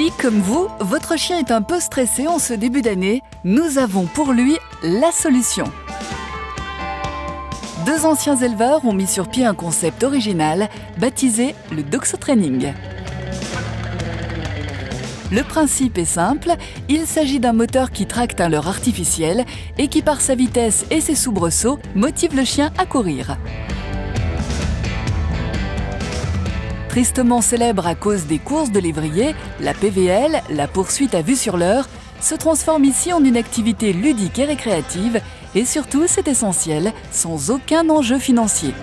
Si, comme vous, votre chien est un peu stressé en ce début d'année, nous avons pour lui la solution. Deux anciens éleveurs ont mis sur pied un concept original baptisé le Doxo Training. Le principe est simple, il s'agit d'un moteur qui tracte un leurre artificiel et qui, par sa vitesse et ses soubresauts, motive le chien à courir. Tristement célèbre à cause des courses de lévrier, la PVL, la poursuite à vue sur leurre, se transforme ici en une activité ludique et récréative et surtout, c'est essentiel, sans aucun enjeu financier.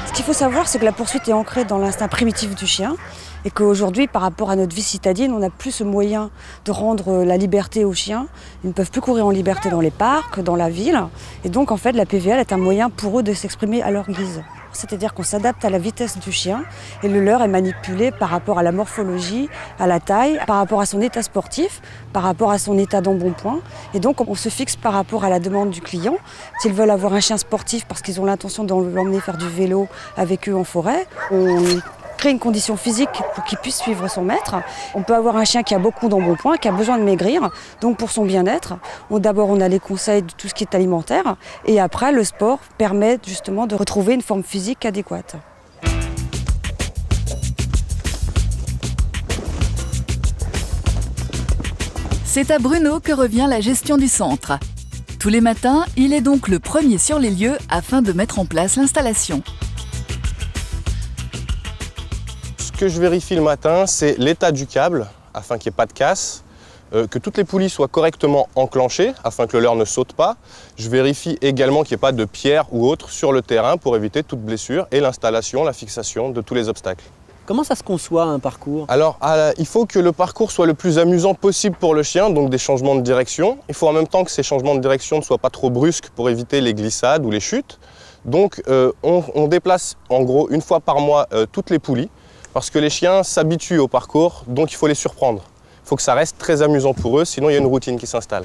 Ce qu'il faut savoir, c'est que la poursuite est ancrée dans l'instinct primitif du chien et qu'aujourd'hui, par rapport à notre vie citadine, on n'a plus ce moyen de rendre la liberté aux chiens. Ils ne peuvent plus courir en liberté dans les parcs, dans la ville. Et donc, en fait, la PVL est un moyen pour eux de s'exprimer à leur guise. C'est-à-dire qu'on s'adapte à la vitesse du chien et le leurre est manipulé par rapport à la morphologie, à la taille, par rapport à son état sportif, par rapport à son état d'embonpoint. Et donc on se fixe par rapport à la demande du client. S'ils veulent avoir un chien sportif parce qu'ils ont l'intention de l'emmener faire du vélo avec eux en forêt, on crée une condition physique pour qu'il puisse suivre son maître. On peut avoir un chien qui a beaucoup d'embonpoint, qui a besoin de maigrir, donc pour son bien-être. D'abord, on a les conseils de tout ce qui est alimentaire, et après, le sport permet justement de retrouver une forme physique adéquate. C'est à Bruno que revient la gestion du centre. Tous les matins, il est donc le premier sur les lieux afin de mettre en place l'installation. Ce que je vérifie le matin, c'est l'état du câble, afin qu'il n'y ait pas de casse, que toutes les poulies soient correctement enclenchées, afin que le leurre ne saute pas. Je vérifie également qu'il n'y ait pas de pierres ou autres sur le terrain pour éviter toute blessure, et l'installation, la fixation de tous les obstacles. Comment ça se conçoit un parcours? Alors, il faut que le parcours soit le plus amusant possible pour le chien, donc des changements de direction. Il faut en même temps que ces changements de direction ne soient pas trop brusques pour éviter les glissades ou les chutes. Donc, on déplace en gros une fois par mois toutes les poulies, parce que les chiens s'habituent au parcours, donc il faut les surprendre. Il faut que ça reste très amusant pour eux, sinon il y a une routine qui s'installe.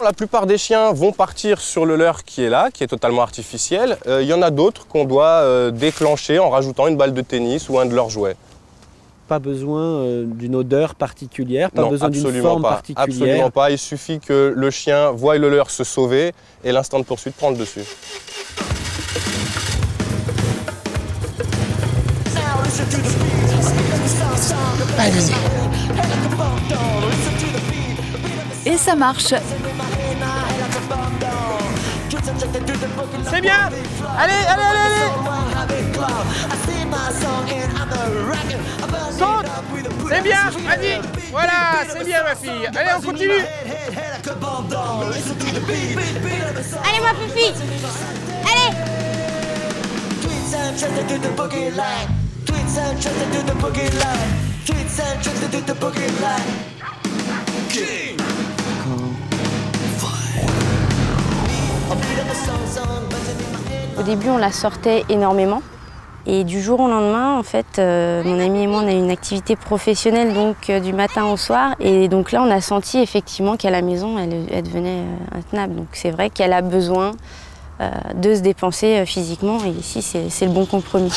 La plupart des chiens vont partir sur le leurre qui est là, qui est totalement artificiel. Il y en a d'autres qu'on doit déclencher en rajoutant une balle de tennis ou un de leurs jouets. Pas besoin d'une odeur particulière, pas besoin d'une forme particulière? Absolument pas, il suffit que le chien voie le leurre se sauver et l'instinct de poursuite prend le dessus. Allez, vas-y. Et ça marche. C'est bien. Allez, allez, allez, allez. Saute. C'est bien, vas-y. Voilà, c'est bien ma fille. Allez, on continue. Allez, ma fifi. Allez. Au début, on la sortait énormément. Et du jour au lendemain, en fait, mon ami et moi, on a une activité professionnelle donc du matin au soir. Et donc là, on a senti effectivement qu'à la maison, elle devenait intenable. Donc c'est vrai qu'elle a besoin de se dépenser physiquement. Et ici, c'est le bon compromis.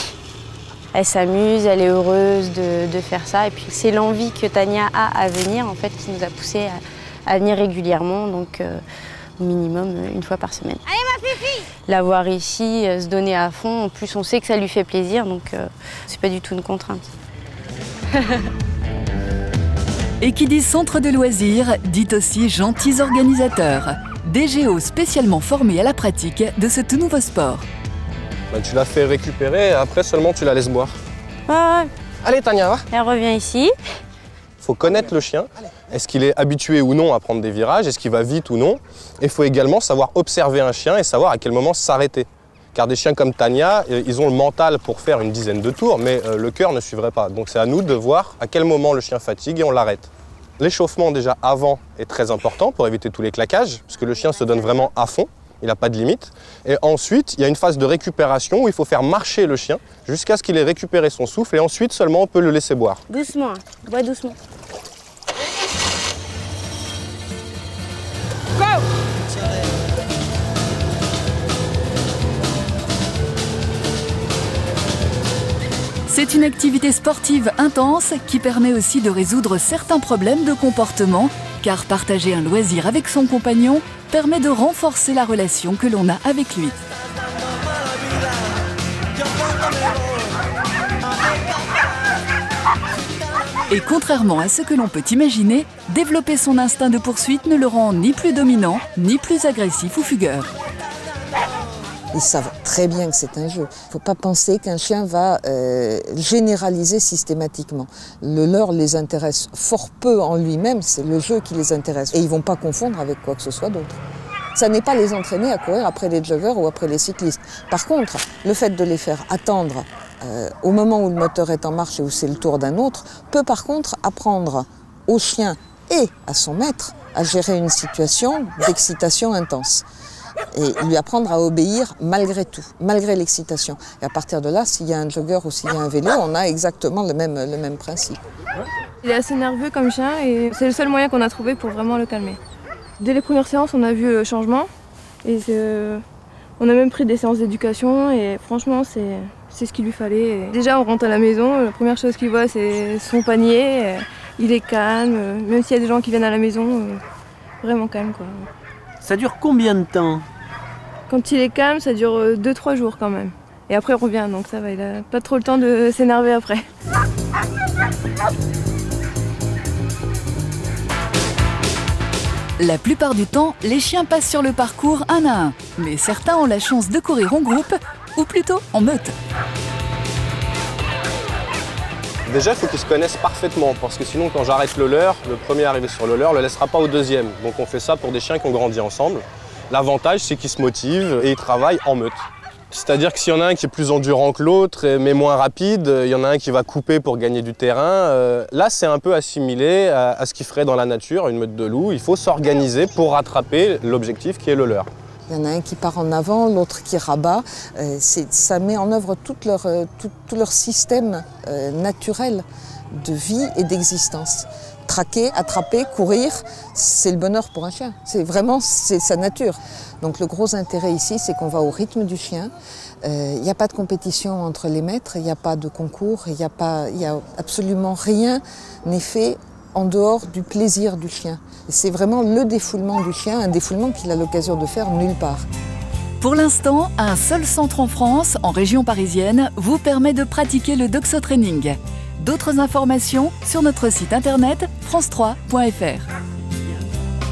Elle s'amuse, elle est heureuse de faire ça. Et puis c'est l'envie que Tania a à venir, en fait, qui nous a poussé à venir régulièrement, donc au minimum une fois par semaine. Allez, ma fifi! La voir ici, se donner à fond, en plus on sait que ça lui fait plaisir, donc c'est pas du tout une contrainte. Et qui dit centre de loisirs, dit aussi gentils organisateurs. Des géos spécialement formés à la pratique de ce tout nouveau sport. Ben, tu la fais récupérer et après seulement tu la laisses boire. Ouais. Allez Tania, va. Elle revient ici. Il faut connaître le chien. Est-ce qu'il est habitué ou non à prendre des virages? Est-ce qu'il va vite ou non? Il faut également savoir observer un chien et savoir à quel moment s'arrêter. Car des chiens comme Tania, ils ont le mental pour faire une dizaine de tours, mais le cœur ne suivrait pas. Donc c'est à nous de voir à quel moment le chien fatigue et on l'arrête. L'échauffement déjà avant est très important pour éviter tous les claquages, parce que le chien se donne vraiment à fond. Il n'a pas de limite. Et ensuite, il y a une phase de récupération où il faut faire marcher le chien jusqu'à ce qu'il ait récupéré son souffle et ensuite seulement on peut le laisser boire. Doucement, bois doucement. Go! C'est une activité sportive intense qui permet aussi de résoudre certains problèmes de comportement, car partager un loisir avec son compagnon permet de renforcer la relation que l'on a avec lui. Et contrairement à ce que l'on peut imaginer, développer son instinct de poursuite ne le rend ni plus dominant, ni plus agressif ou fugueur. Ils savent très bien que c'est un jeu. Il ne faut pas penser qu'un chien va généraliser systématiquement. Le leur les intéresse fort peu en lui-même, c'est le jeu qui les intéresse. Et ils ne vont pas confondre avec quoi que ce soit d'autre. Ça n'est pas les entraîner à courir après les joggers ou après les cyclistes. Par contre, le fait de les faire attendre au moment où le moteur est en marche et où c'est le tour d'un autre, peut par contre apprendre au chien et à son maître à gérer une situation d'excitation intense. Et lui apprendre à obéir malgré tout, malgré l'excitation. Et à partir de là, s'il y a un jogger ou s'il y a un vélo, on a exactement le même principe. Il est assez nerveux comme chien et c'est le seul moyen qu'on a trouvé pour vraiment le calmer. Dès les premières séances, on a vu le changement et on a même pris des séances d'éducation et franchement, c'est ce qu'il lui fallait. Et déjà, on rentre à la maison, la première chose qu'il voit, c'est son panier. Il est calme, même s'il y a des gens qui viennent à la maison, vraiment calme, quoi. Ça dure combien de temps? Quand il est calme, ça dure 2-3 jours quand même. Et après, il revient, donc ça va, il n'a pas trop le temps de s'énerver après. La plupart du temps, les chiens passent sur le parcours un à un, mais certains ont la chance de courir en groupe, ou plutôt en meute. Déjà, il faut qu'ils se connaissent parfaitement, parce que sinon, quand j'arrête le leur, le premier arrivé sur le leur ne le laissera pas au deuxième. Donc on fait ça pour des chiens qui ont grandi ensemble. L'avantage, c'est qu'ils se motivent et ils travaillent en meute. C'est-à-dire que s'il y en a un qui est plus endurant que l'autre, mais moins rapide, il y en a un qui va couper pour gagner du terrain. Là, c'est un peu assimilé à ce qu'il ferait dans la nature, une meute de loups. Il faut s'organiser pour rattraper l'objectif qui est le leur. Il y en a un qui part en avant, l'autre qui rabat. Ça met en œuvre tout leur système naturel de vie et d'existence. Traquer, attraper, courir, c'est le bonheur pour un chien. C'est vraiment sa nature. Donc le gros intérêt ici, c'est qu'on va au rythme du chien. Il n'y a pas de compétition entre les maîtres, il n'y a pas de concours, il n'y a absolument rien n'est fait en dehors du plaisir du chien. C'est vraiment le défoulement du chien, un défoulement qu'il a l'occasion de faire nulle part. Pour l'instant, un seul centre en France, en région parisienne, vous permet de pratiquer le doxotraining. D'autres informations sur notre site internet france3.fr.